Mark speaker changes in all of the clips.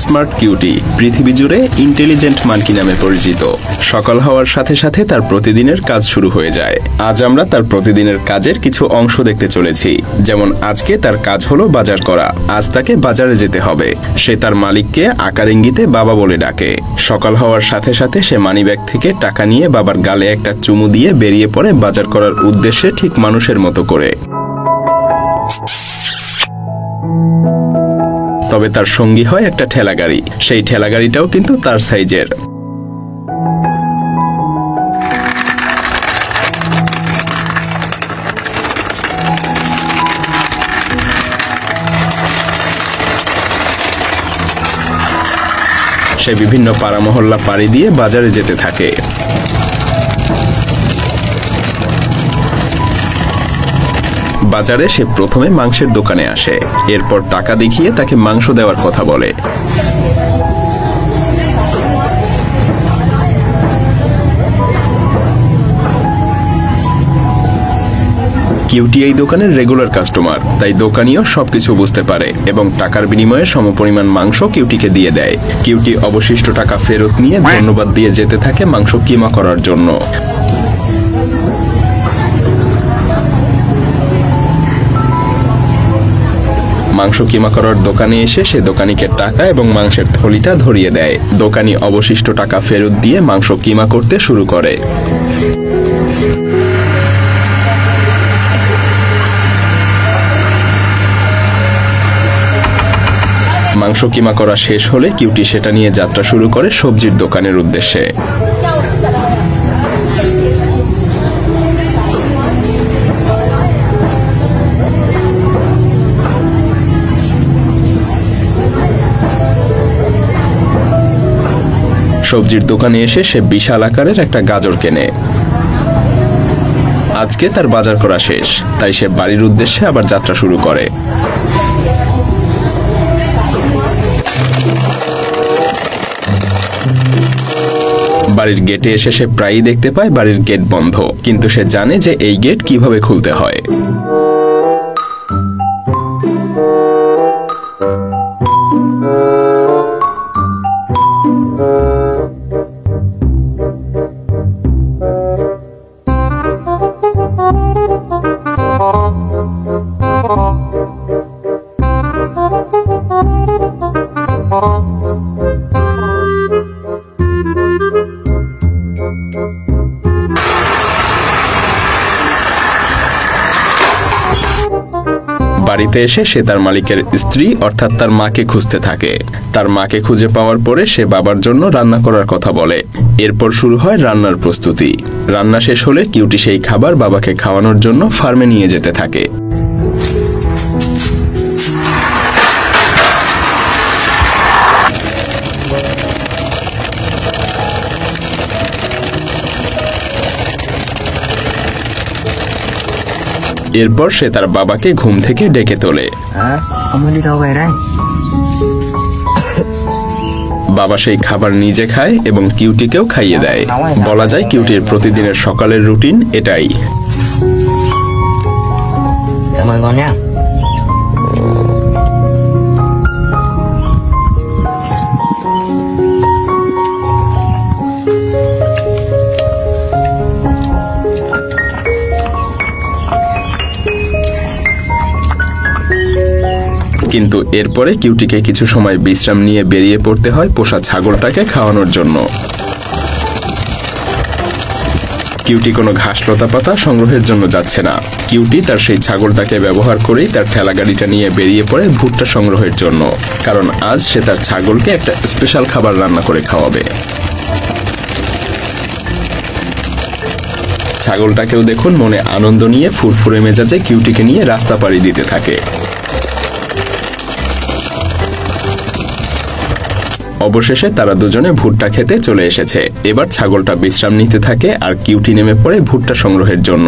Speaker 1: Smart cutie পৃথিবী জুড়ে intelligent monkey নামে পরিচিত। সকাল হওয়ার সাথে সাথে তার প্রতিদিনের কাজ শুরু হয়ে যায়। আজ আমরা তার প্রতিদিনের কাজের কিছু অংশ দেখতে চলেছি। যেমন আজকে তার কাজ হলো বাজার করা। আজ তাকে বাজারে যেতে হবে। সে তার মালিককে আকার ইঙ্গিতে বাবা বলে ডাকে। সকাল হওয়ার সাথে সাথে সে মানিব্যাগ থেকে টাকা নিয়ে বাবার গালে একটা চুমু দিয়ে বেরিয়ে পড়ে বাজার করার উদ্দেশ্যে, ঠিক মানুষের মতো করে। তবে তার সঙ্গী হয় একটা ঠেলাগাড়ি। সেই ঠেলাগাড়িটাও কিন্তু তার সাইজের। সে বিভিন্ন পাড়া মহল্লা পাড়ি দিয়ে বাজারে যেতে থাকে। বাজারে সে প্রথমে মাংসের দোকানে আসে। এরপর টাকা দেখিয়ে তাকে মাংস দেওয়ার কথা বলে। কিউটি এই দোকানের রেগুলার কাস্টমার, তাই দোকানিও সবকিছু বুঝতে পারে এবং টাকার বিনিময়ে সমপরিমাণ মাংস কিউটিকে দিয়ে দেয়। কিউটি অবশিষ্ট টাকা ফেরত নিয়ে ধন্যবাদ দিয়ে যেতে থাকে মাংস কিমা করার জন্য। মাংস কিমা করার দোকানে এসে সে দোকানিকে টাকা এবং মাংসের থলিটা ধরিয়ে দেয়। দোকানি অবশিষ্ট টাকা ফেরত দিয়ে মাংস কিমা করতে শুরু করে। মাংস কিমা করা শেষ হলে কিউটি সেটা নিয়ে যাত্রা শুরু করে সবজির দোকানের উদ্দেশ্যে। সবজির দোকানে এসে সে বিশাল আকারের একটা গাজর কেনে। আজকে তার বাজার করা শেষ, তাই সে বাড়ির উদ্দেশ্যে আবার যাত্রা শুরু করে। বাড়ির গেটে এসে সে প্রায়ই দেখতে পায় বাড়ির গেট বন্ধ, কিন্তু সে জানে যে এই গেট কিভাবে খুলতে হয়। বাড়িতে এসে সে তার মালিকের স্ত্রী অর্থাৎ তার মাকে খুঁজতে থাকে। তার মাকে খুঁজে পাওয়ার পরে সে বাবার জন্য রান্না করার কথা বলে। এরপর শুরু হয় রান্নার প্রস্তুতি। রান্না শেষ হলে কিউটি সেই খাবার বাবাকে খাওয়ানোর জন্য ফার্মে নিয়ে যেতে থাকে। এরপর সে তার বাবাকে ঘুম থেকে ডেকে তোলে। বাবা সেই খাবার নিজে খায় এবং কিউটিকেও খাইয়ে দেয়। বলা যায় কিউটির প্রতিদিনের সকালের রুটিন এটাই। কিন্তু এরপরে কিউটিকে কিছু সময় বিশ্রাম নিয়ে বেরিয়ে পড়তে হয় পোষা ছাগলটাকে খাওয়ানোর জন্য। কিউটি কোনো ঘাস লতা পাতা সংগ্রহের জন্য যাচ্ছে না। কিউটি তার সেই ছাগলটাকে ব্যবহার করেই তার ঠেলাগাড়িটা নিয়ে বেরিয়ে পড়ে ভুট্টা সংগ্রহের জন্য, কারণ আজ সে তার ছাগলকে একটা স্পেশাল খাবার রান্না করে খাওয়াবে। ছাগলটাকেও দেখুন মনে আনন্দ নিয়ে ফুরফুরে মেজাজে কিউটিকে নিয়ে রাস্তা পাড়ি দিতে থাকে। অবশেষে তারা দুজনে ভুট্টা খেতে চলে এসেছে। এবার ছাগলটা বিশ্রাম নিতে থাকে আর কিউটি নেমে পড়ে ভুট্টা সংগ্রহের জন্য।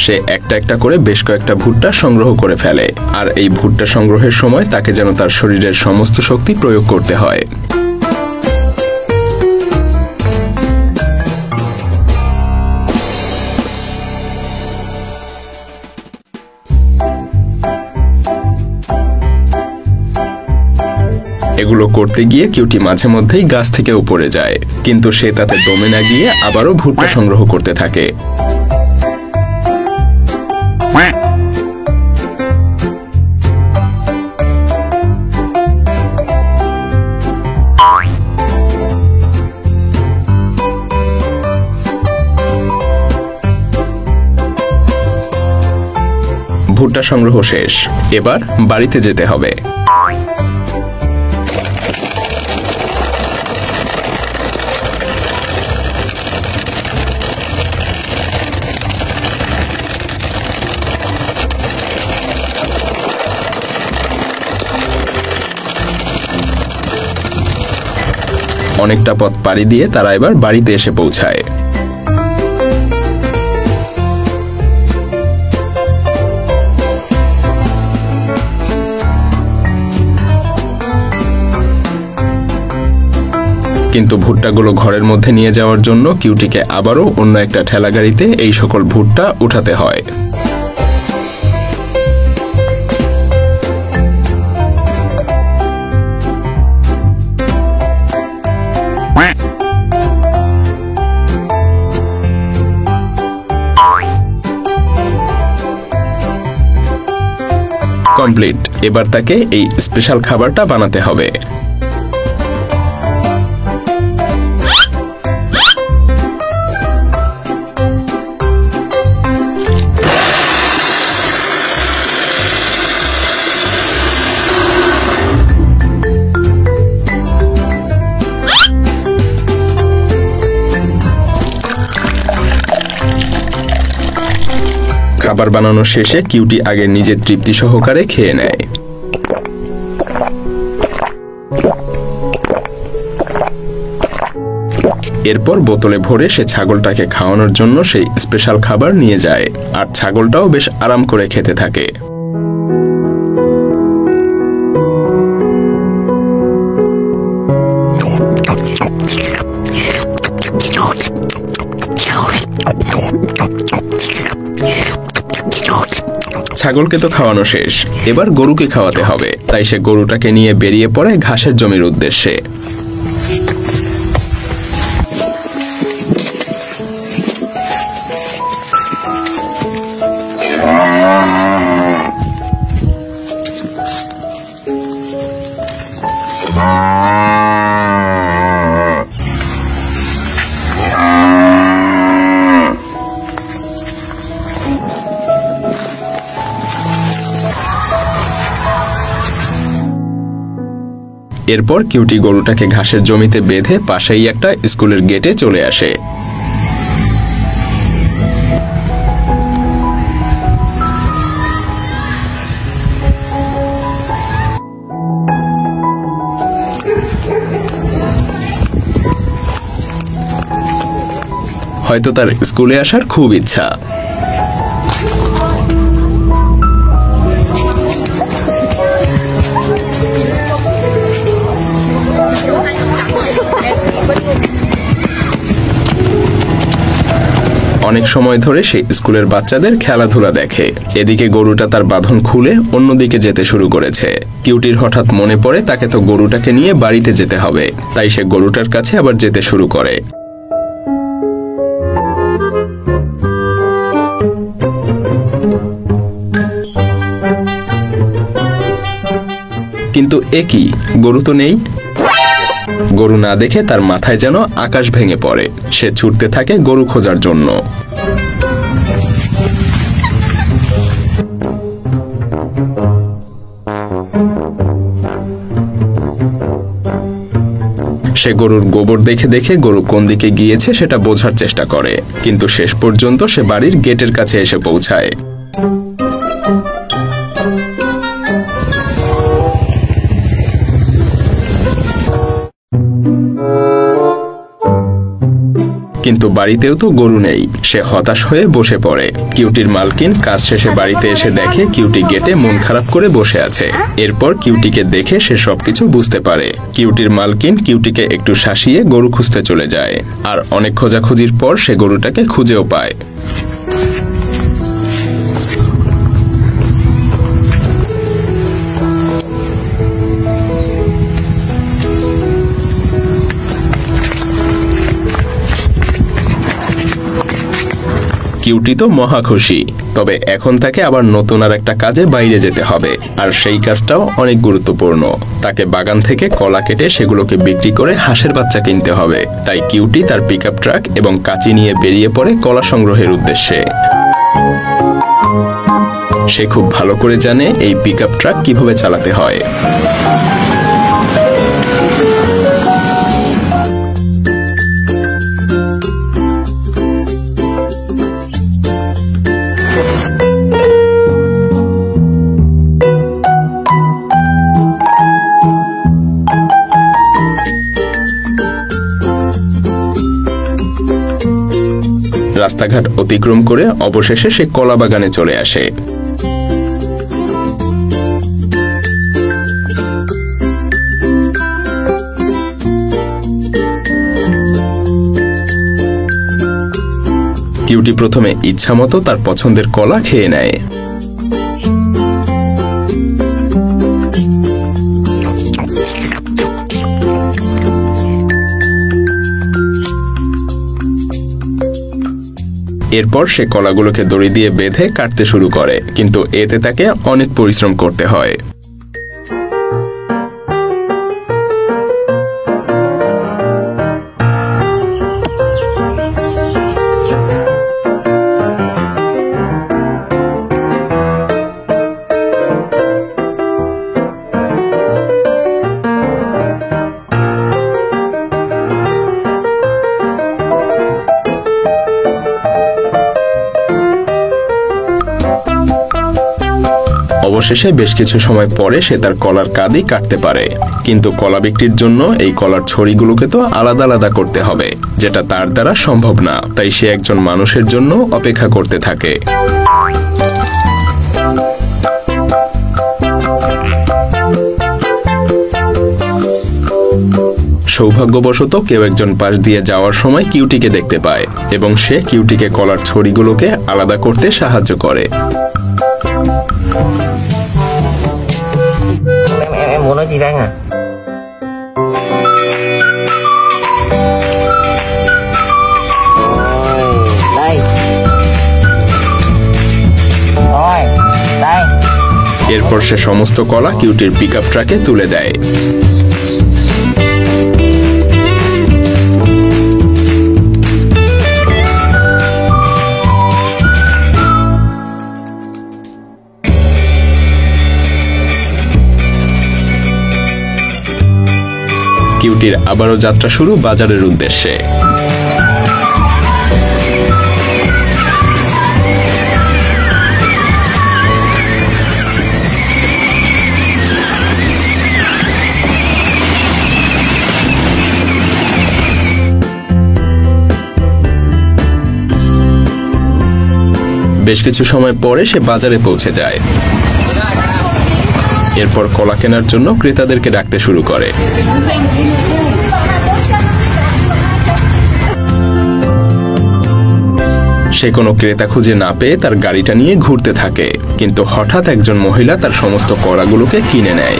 Speaker 1: সে একটা একটা করে বেশ কয়েকটা ভুট্টা সংগ্রহ করে ফেলে, আর এই ভুট্টা সংগ্রহের সময় তাকে যেন তার শরীরের সমস্ত শক্তি প্রয়োগ করতে হয়। এগুলো করতে গিয়ে কিউটি মাঝে মধ্যেই গাছ থেকে উপরে যায়, কিন্তু সে তাতে দমে না গিয়ে আবারও ভুট্টা সংগ্রহ করতে থাকে। ভুট্টা সংগ্রহ শেষ, এবার বাড়িতে যেতে হবে। অনেকটা পথ পাড়ি দিয়ে তারা এবার বাড়িতে এসে পৌঁছায়। কিন্তু ভুট্টাগুলো ঘরের মধ্যে নিয়ে যাওয়ার জন্য কিউটিকে আবারও অন্য একটা ঠেলাগাড়িতে এই সকল ভুট্টা উঠাতে হয়। কমপ্লিট। এবার তাকে এই স্পেশাল খাবারটা বানাতে হবে। খাবার বানানো শেষে কিউটি আগে নিজে তৃপ্তি সহকারে খেয়ে নেয়। এরপর বোতলে ভরে সে ছাগলটাকে খাওয়ানোর জন্য সেই স্পেশাল খাবার নিয়ে যায়, আর ছাগলটাও বেশ আরাম করে খেতে থাকে। ছাগলকে তো খাওয়ানো শেষ, এবার গরুকে খাওয়াতে হবে, তাই সে গরুটাকে নিয়ে বেরিয়ে পড়ে ঘাসের জমির উদ্দেশ্যে। এরপর কিউটি গরুটাকে ঘাসের জমিতে বেঁধে পাশেই একটা স্কুলের গেটে চলে আসে। হয়তো তার স্কুলে আসার খুব ইচ্ছা। অনেক সময় ধরে সে স্কুলের বাচ্চাদের খেলাধুলা দেখে। এদিকে গরুটা তার বাঁধন খুলে অন্যদিকে যেতে শুরু করেছে। কিউটির হঠাৎ মনে পড়ে তাকে তো গরুটাকে নিয়ে বাড়িতে যেতে হবে, তাই সে গরুটার কাছে আবার যেতে শুরু করে। কিন্তু একই গরু তো নেই। গরু না দেখে তার মাথায় যেন আকাশ ভেঙে পড়ে। সে ছুটতে থাকে গরু খোঁজার জন্য। সে গরুর গোবর দেখে দেখে গরু কোন দিকে গিয়েছে সেটা বোঝার চেষ্টা করে, কিন্তু শেষ পর্যন্ত সে বাড়ির গেটের কাছে এসে পৌঁছায়। কিন্তু বাড়িতেও তো গরু নেই। সে হতাশ হয়ে বসে পড়ে। কিউটির মালকিন কাজ শেষে বাড়িতে এসে দেখে কিউটি গেটে মন খারাপ করে বসে আছে। এরপর কিউটিকে দেখে সে সবকিছু বুঝতে পারে। কিউটির মালকিন কিউটিকে একটু শাসিয়ে গরু খুঁজতে চলে যায়, আর অনেক খোঁজাখুঁজির পর সে গরুটাকে খুঁজেও পায়। কিউটি তো মহা খুশি। তবে এখন তাকে আবার নতুন আর একটা কাজে বাইরে যেতে হবে, আর সেই কাজটাও অনেক গুরুত্বপূর্ণ। তাকে বাগান থেকে কলা কেটে সেগুলোকে বিক্রি করে হাঁসের বাচ্চা কিনতে হবে। তাই কিউটি তার পিকআপ ট্রাক এবং কাঁচি নিয়ে বেরিয়ে পড়ে কলা সংগ্রহের উদ্দেশ্যে। সে খুব ভালো করে জানে এই পিকআপ ট্রাক কিভাবে চালাতে হয়। রাস্তাঘাট অতিক্রম করে অবশেষে সে কলা বাগানে চলে আসে। কিউটি প্রথমে ইচ্ছামতো তার পছন্দের কলা খেয়ে নেয়। এরপর সে কলাগুলোকে দড়ি দিয়ে বেঁধে কাটতে শুরু করে, কিন্তু এতে তাকে অনেক পরিশ্রম করতে হয়। অবশেষে বেশ কিছু সময় পরে সে তার কলার কাঁদি কাটতে পারে, কিন্তু কলা বিক্রির জন্য এই কলার ছড়িগুলোকে তো আলাদা আলাদা করতে হবে, যেটা তার দ্বারা সম্ভব না। তাই সে একজন মানুষের জন্য অপেক্ষা করতে থাকে। সৌভাগ্যবশত কেউ একজন পাশ দিয়ে যাওয়ার সময় কিউটিকে দেখতে পায় এবং সে কিউটিকে কলার ছড়িগুলোকে আলাদা করতে সাহায্য করে।
Speaker 2: Em muốn nói gì với anh à? Đây. Rồi, đây.
Speaker 1: এরপর সে সমস্ত কলা কিউটির পিকআপ ট্রাকে তুলে দেয়। কিউটির আবারও যাত্রা শুরু বাজারের উদ্দেশ্যে। বেশ কিছু সময় পরে সে বাজারে পৌঁছে যায়। এরপর কলা কেনার জন্য ক্রেতাদেরকে ডাকতে শুরু করে। সে কোনো ক্রেতা খুঁজে না পেয়ে তার গাড়িটা নিয়ে ঘুরতে থাকে, কিন্তু হঠাৎ একজন মহিলা তার সমস্ত কলাগুলোকে কিনে নেয়।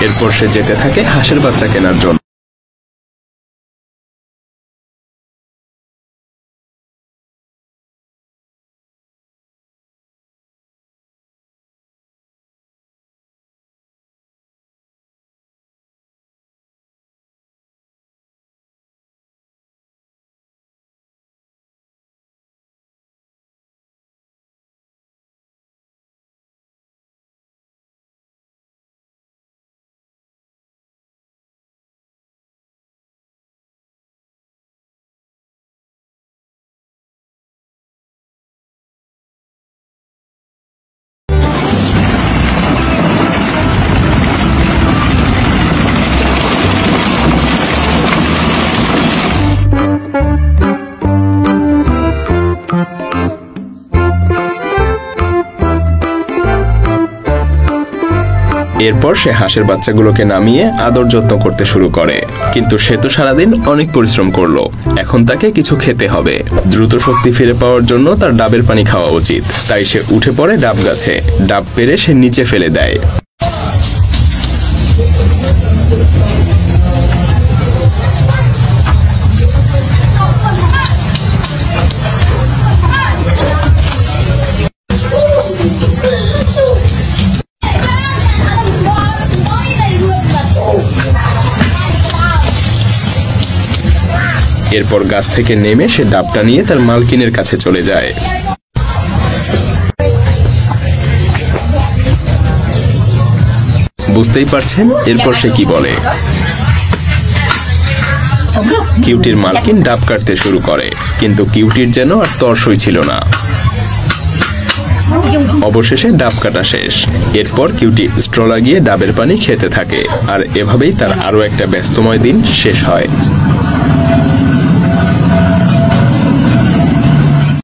Speaker 1: এরপর সে যেতে থাকে হাঁসের বাচ্চা কেনার জন্য। এরপর সে হাঁসের বাচ্চাগুলোকে নামিয়ে আদর যত্ন করতে শুরু করে। কিন্তু সে তো সারাদিন অনেক পরিশ্রম করলো, এখন তাকে কিছু খেতে হবে। দ্রুত শক্তি ফিরে পাওয়ার জন্য তার ডাবের পানি খাওয়া উচিত। তাই সে উঠে পড়ে ডাব গাছে। ডাব পেড়ে সে নিচে ফেলে দেয়। এরপর গাছ থেকে নেমে সে ডাবটা নিয়ে তার মালকিনের কাছে চলে যায়। বুঝতেই পারছেন এরপর সে কি বলে। কিউটির মালকিন ডাব কাটতে শুরু করে, কিন্তু কিউটির যেন আর তর্সই ছিল না। অবশেষে ডাব কাটা শেষ। এরপর কিউটি স্ট্র লাগিয়ে ডাবের পানি খেতে থাকে। আর এভাবেই তার আরো একটা ব্যস্তময় দিন শেষ হয়।